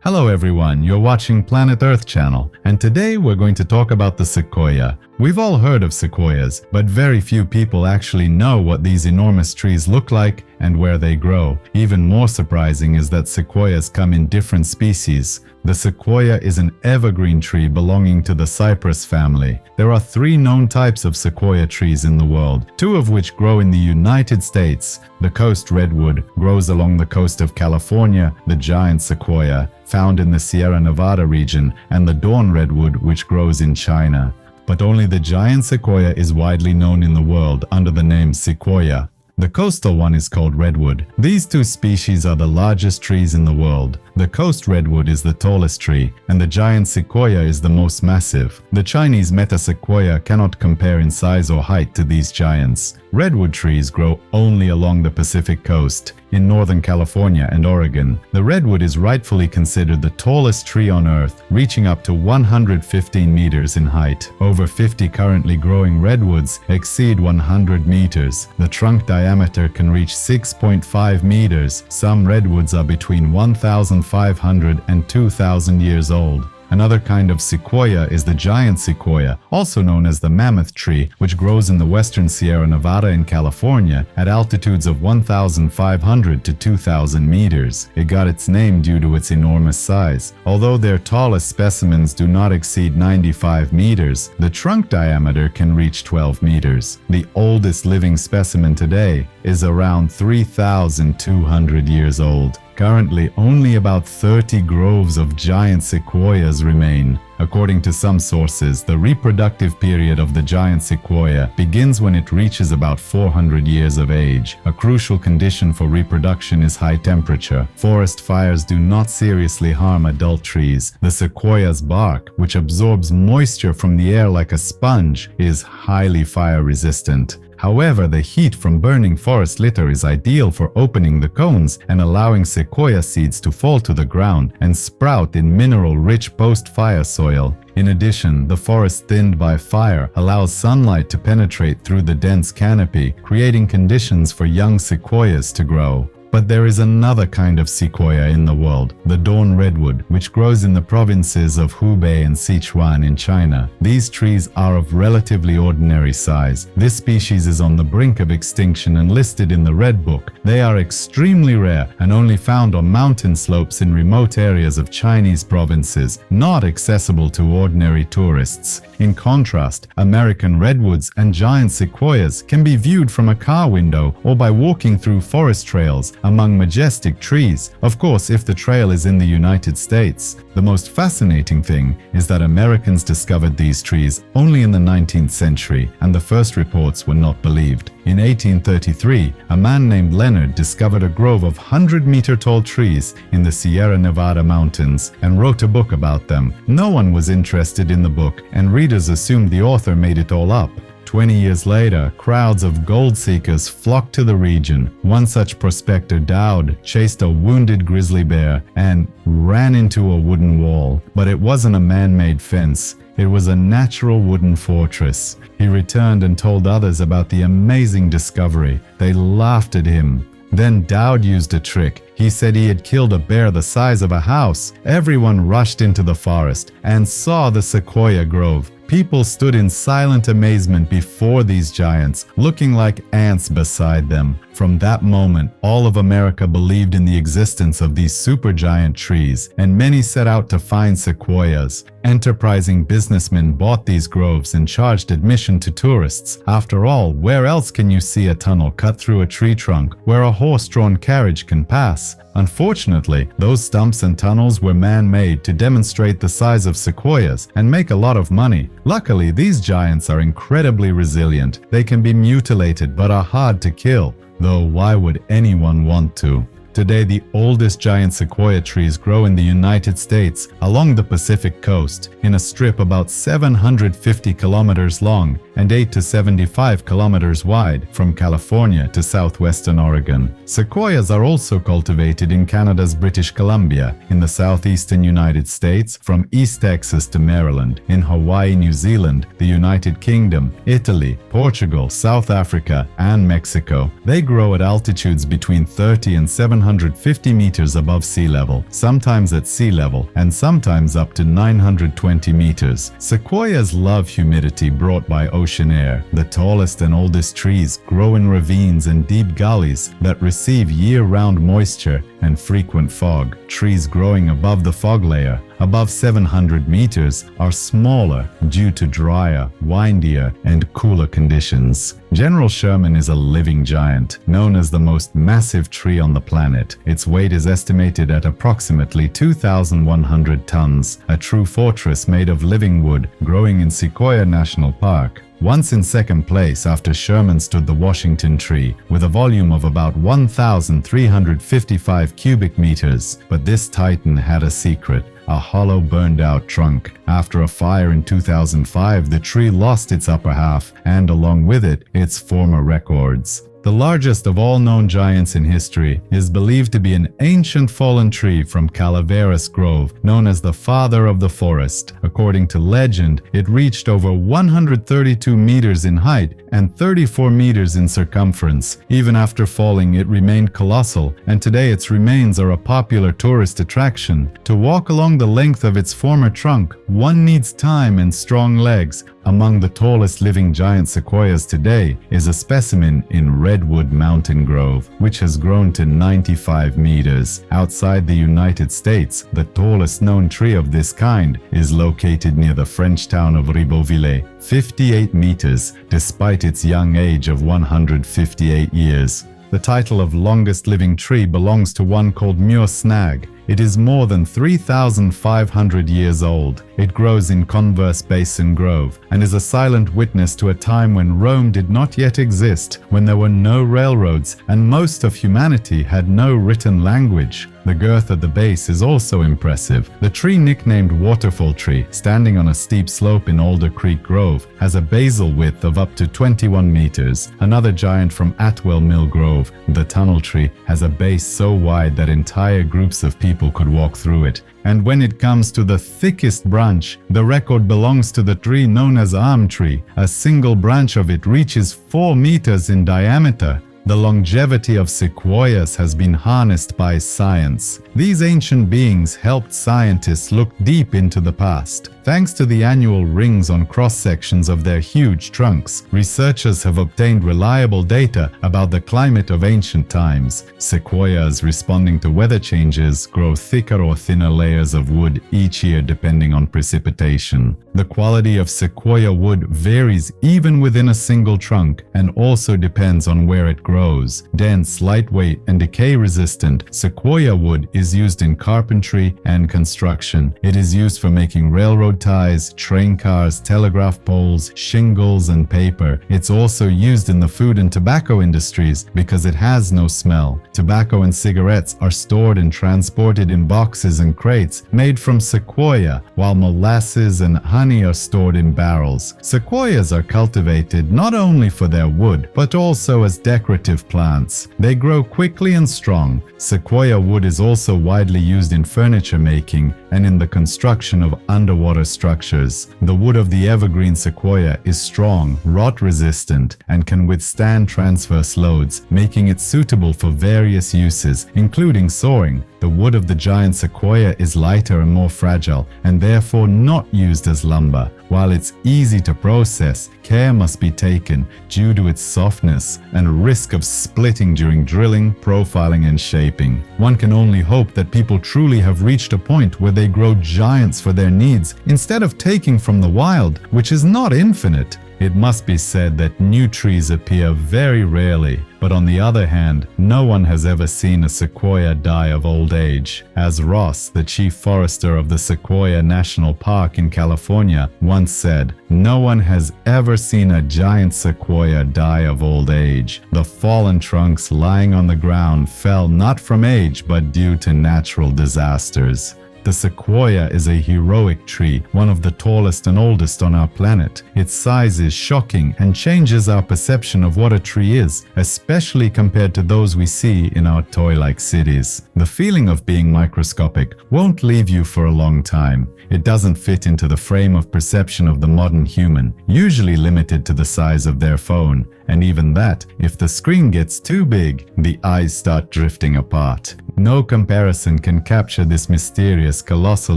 Hello everyone, you're watching Planet Earth channel, and today we're going to talk about the sequoia. We've all heard of sequoias, but very few people actually know what these enormous trees look like and where they grow. Even more surprising is that sequoias come in different species. The sequoia is an evergreen tree belonging to the cypress family. There are 3 known types of sequoia trees in the world, 2 of which grow in the United States. The coast redwood grows along the coast of California, the giant sequoia, found in the Sierra Nevada region, and the dawn redwood, which grows in China. But only the giant sequoia is widely known in the world under the name sequoia. The coastal one is called redwood. These 2 species are the largest trees in the world. The coast redwood is the tallest tree, and the giant sequoia is the most massive. The Chinese metasequoia cannot compare in size or height to these giants. Redwood trees grow only along the Pacific coast, in Northern California and Oregon. The redwood is rightfully considered the tallest tree on Earth, reaching up to 115 meters in height. Over 50 currently growing redwoods exceed 100 meters. The trunk diameter can reach 6.5 meters. Some redwoods are between 1,500 and 2,000 years old. Another kind of sequoia is the giant sequoia, also known as the mammoth tree, which grows in the western Sierra Nevada in California at altitudes of 1,500 to 2,000 meters. It got its name due to its enormous size. Although their tallest specimens do not exceed 95 meters, the trunk diameter can reach 12 meters. The oldest living specimen today is around 3,200 years old. Currently, only about 30 groves of giant sequoias remain. According to some sources, the reproductive period of the giant sequoia begins when it reaches about 400 years of age. A crucial condition for reproduction is high temperature. Forest fires do not seriously harm adult trees. The sequoia's bark, which absorbs moisture from the air like a sponge, is highly fire resistant. However, the heat from burning forest litter is ideal for opening the cones and allowing sequoia seeds to fall to the ground and sprout in mineral-rich post-fire soil. In addition, the forest thinned by fire allows sunlight to penetrate through the dense canopy, creating conditions for young sequoias to grow. But there is another kind of sequoia in the world, the dawn redwood, which grows in the provinces of Hubei and Sichuan in China. These trees are of relatively ordinary size. This species is on the brink of extinction and listed in the Red Book. They are extremely rare and only found on mountain slopes in remote areas of Chinese provinces, not accessible to ordinary tourists. In contrast, American redwoods and giant sequoias can be viewed from a car window or by walking through forest trails among majestic trees, of course if the trail is in the United States. The most fascinating thing is that Americans discovered these trees only in the 19th century, and the first reports were not believed. In 1833, a man named Leonard discovered a grove of 100-meter-tall trees in the Sierra Nevada mountains and wrote a book about them. No one was interested in the book, and readers assumed the author made it all up. 20 years later, crowds of gold seekers flocked to the region. One such prospector, Dowd, chased a wounded grizzly bear and ran into a wooden wall. But it wasn't a man-made fence. It was a natural wooden fortress. He returned and told others about the amazing discovery. They laughed at him. Then Dowd used a trick. He said he had killed a bear the size of a house. Everyone rushed into the forest and saw the sequoia grove. People stood in silent amazement before these giants, looking like ants beside them. From that moment, all of America believed in the existence of these supergiant trees, and many set out to find sequoias. Enterprising businessmen bought these groves and charged admission to tourists. After all, where else can you see a tunnel cut through a tree trunk where a horse-drawn carriage can pass? Unfortunately, those stumps and tunnels were man-made to demonstrate the size of sequoias and make a lot of money. Luckily, these giants are incredibly resilient. They can be mutilated but are hard to kill, though why would anyone want to? Today, the oldest giant sequoia trees grow in the United States along the Pacific coast in a strip about 750 kilometers long and 8 to 75 kilometers wide from California to southwestern Oregon. Sequoias are also cultivated in Canada's British Columbia, in the southeastern United States from East Texas to Maryland, in Hawaii, New Zealand, the United Kingdom, Italy, Portugal, South Africa, and Mexico. They grow at altitudes between 30 and 700 150 meters above sea level, sometimes at sea level, and sometimes up to 920 meters. Sequoias love humidity brought by ocean air. The tallest and oldest trees grow in ravines and deep gullies that receive year-round moisture and frequent fog. Trees growing above the fog layer, above 700 meters, are smaller due to drier, windier, and cooler conditions. General Sherman is a living giant, known as the most massive tree on the planet. Its weight is estimated at approximately 2,100 tons, a true fortress made of living wood growing in Sequoia National Park. Once in second place after Sherman stood the Washington tree, with a volume of about 1,355 cubic meters. But this titan had a secret: a hollow, burned-out trunk. After a fire in 2005, the tree lost its upper half, and along with it, its former records. The largest of all known giants in history is believed to be an ancient fallen tree from Calaveras Grove, known as the Father of the Forest. According to legend, it reached over 132 meters in height and 34 meters in circumference. Even after falling, it remained colossal, and today its remains are a popular tourist attraction. To walk along the length of its former trunk, one needs time and strong legs. Among the tallest living giant sequoias today is a specimen in Redwood Mountain Grove, which has grown to 95 meters. Outside the United States, the tallest known tree of this kind is located near the French town of Ribeauvillé, 58 meters, despite its young age of 158 years. The title of longest living tree belongs to one called Muir Snag. It is more than 3,500 years old. It grows in Converse Basin Grove and is a silent witness to a time when Rome did not yet exist, when there were no railroads and most of humanity had no written language. The girth at the base is also impressive. The tree, nicknamed Waterfall Tree, standing on a steep slope in Alder Creek Grove, has a basal width of up to 21 meters. Another giant from Atwell Mill Grove, the Tunnel Tree, has a base so wide that entire groups of people could walk through it. And when it comes to the thickest branch, the record belongs to the tree known as Arm Tree. A single branch of it reaches 4 meters in diameter. The longevity of sequoias has been harnessed by science. These ancient beings helped scientists look deep into the past. Thanks to the annual rings on cross-sections of their huge trunks, researchers have obtained reliable data about the climate of ancient times. Sequoias, responding to weather changes, grow thicker or thinner layers of wood each year depending on precipitation. The quality of sequoia wood varies even within a single trunk and also depends on where it grows. Dense, lightweight, and decay-resistant, sequoia wood is used in carpentry and construction. It is used for making railroad ties, train cars, telegraph poles, shingles, and paper. It's also used in the food and tobacco industries because it has no smell. Tobacco and cigarettes are stored and transported in boxes and crates made from sequoia, while molasses and honey are stored in barrels. Sequoias are cultivated not only for their wood, but also as decorative plants. They grow quickly and strong. Sequoia wood is also widely used in furniture making and in the construction of underwater structures. The wood of the evergreen sequoia is strong, rot-resistant, and can withstand transverse loads, making it suitable for various uses, including soaring. The wood of the giant sequoia is lighter and more fragile, and therefore not used as lumber. While it's easy to process, care must be taken due to its softness and risk of splitting during drilling, profiling, and shaping. One can only hope that people truly have reached a point where they grow giants for their needs instead of taking from the wild, which is not infinite. It must be said that new trees appear very rarely, but on the other hand, no one has ever seen a sequoia die of old age. As Ross, the chief forester of the Sequoia National Park in California, once said, "No one has ever seen a giant sequoia die of old age. The fallen trunks lying on the ground fell not from age but due to natural disasters." The sequoia is a heroic tree, one of the tallest and oldest on our planet. Its size is shocking and changes our perception of what a tree is, especially compared to those we see in our toy-like cities. The feeling of being microscopic won't leave you for a long time. It doesn't fit into the frame of perception of the modern human, usually limited to the size of their phone. And even that, if the screen gets too big, the eyes start drifting apart. No comparison can capture this mysterious, colossal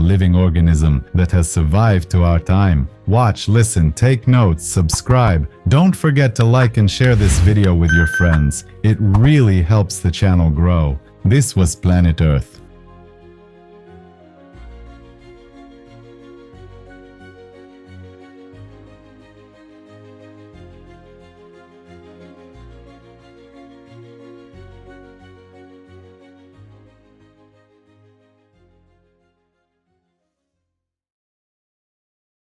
living organism that has survived to our time. Watch, listen, take notes, subscribe. Don't forget to like and share this video with your friends. It really helps the channel grow. This was Planet Earth.